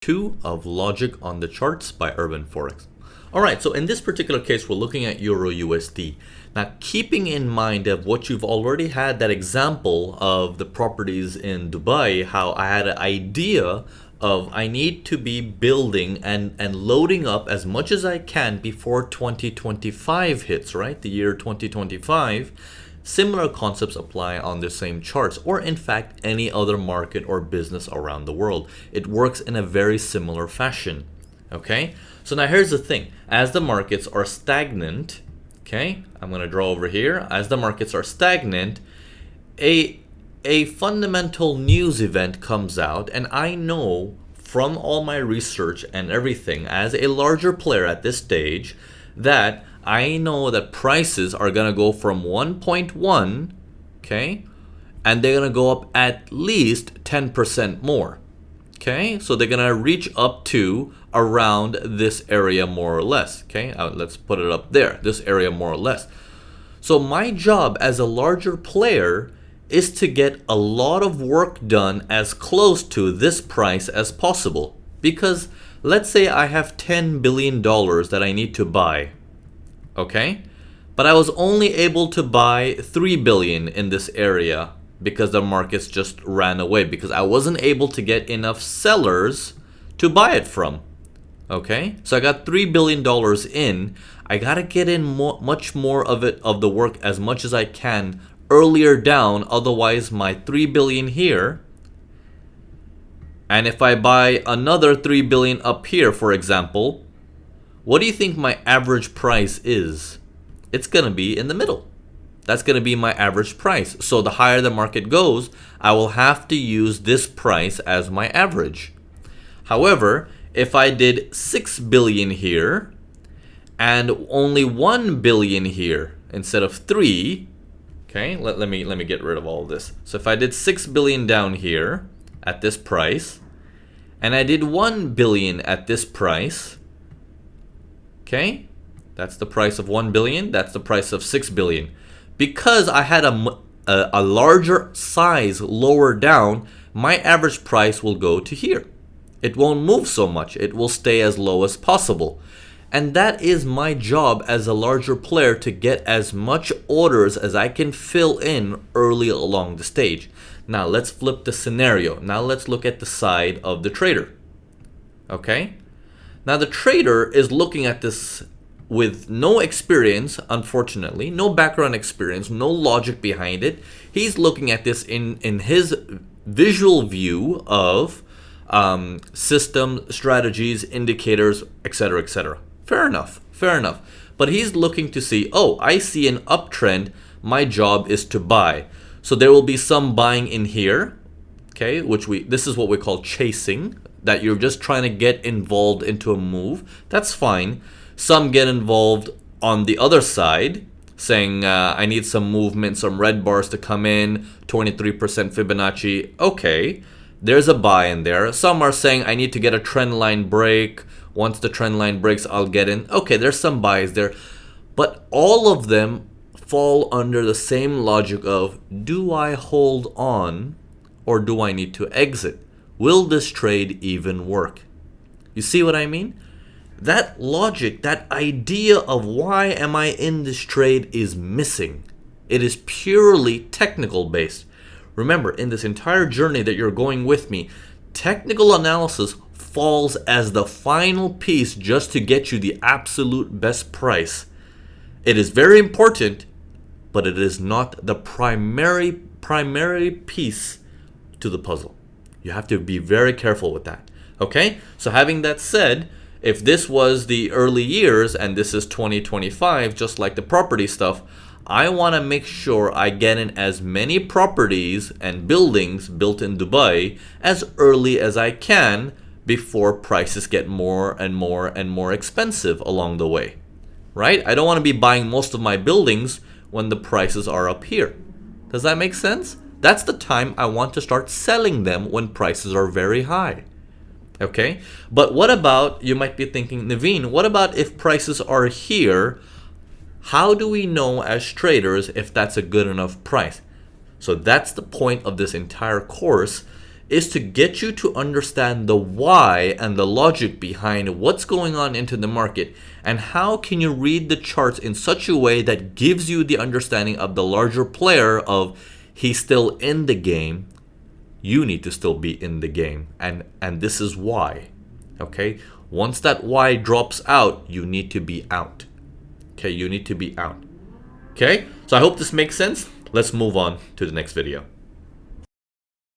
2 of Logic on the Charts by Urban Forex. Alright, so in this particular case, we're looking at Euro USD. Now, keeping in mind of what you've already had, that example of the properties in Dubai, how I had an idea of I need to be building and loading up as much as I can before 2025 hits, right? The year 2025. Similar concepts apply on the same charts, or in fact any other market or business around the world. It works in a very similar fashion. Okay, so now here's the thing. As the markets are stagnant, okay, I'm going to draw over here. As the markets are stagnant, a fundamental news event comes out, and I know from all my research and everything, as a larger player at this stage, that I know that prices are going to go from 1.1, okay, and they're going to go up at least 10% more. Okay, so they're going to reach up to around this area more or less. Okay, let's put it up there, this area more or less. So my job as a larger player is to get a lot of work done as close to this price as possible. Because let's say I have $10 billion that I need to buy. Okay, but I was only able to buy 3 billion in this area because the markets just ran away, because I wasn't able to get enough sellers to buy it from. Okay, so I got $3 billion in. I gotta get in much more of it, of the work, as much as I can earlier down. Otherwise, my 3 billion here, and if I buy another 3 billion up here, for example, what do you think my average price is? It's gonna be in the middle. That's going to be my average price. So the higher the market goes, I will have to use this price as my average. However, if I did 6 billion here and only 1 billion here instead of 3, okay, let me get rid of all of this. So if I did 6 billion down here at this price, and I did 1 billion at this price, okay, that's the price of 1 billion, that's the price of 6 billion. Because I had a larger size lower down, my average price will go to here. It won't move so much. It will stay as low as possible. And that is my job as a larger player, to get as much orders as I can fill in early along the stage. Now let's flip the scenario. Now let's look at the side of the trader. Okay? Now the trader is looking at this with no experience, unfortunately, no background experience, no logic behind it. He's looking at this in his visual view of system, strategies, indicators, etc., etc. Fair enough, fair enough. But he's looking to see, oh, I see an uptrend, my job is to buy. So there will be some buying in here, okay, this is what we call chasing, that you're just trying to get involved into a move. That's fine. Some get involved on the other side, saying, I need some movement, some red bars to come in, 23% Fibonacci. Okay, there's a buy in there. Some are saying, I need to get a trend line break. Once the trend line breaks, I'll get in. Okay, there's some buys there. But all of them fall under the same logic of, do I hold on or do I need to exit? Will this trade even work? You see what I mean? That logic, that idea of why am I in this trade is missing. It is purely technical based. Remember, in this entire journey that you're going with me, technical analysis falls as the final piece just to get you the absolute best price. It is very important, but it is not the primary piece to the puzzle. You have to be very careful with that. Okay? So having that said, if this was the early years and this is 2025, just like the property stuff, I want to make sure I get in as many properties and buildings built in Dubai as early as I can before prices get more and more and more expensive along the way. Right? I don't want to be buying most of my buildings when the prices are up here. Does that make sense? That's the time I want to start selling them, when prices are very high. Okay, but what about, you might be thinking, Naveen, what about if prices are here? How do we know as traders if that's a good enough price? So that's the point of this entire course, is to get you to understand the why and the logic behind what's going on into the market, and how can you read the charts in such a way that gives you the understanding of the larger player of he's still in the game, you need to still be in the game, and this is why. Okay, once that why drops out, you need to be out. Okay, you need to be out. Okay, so I hope this makes sense. Let's move on to the next video.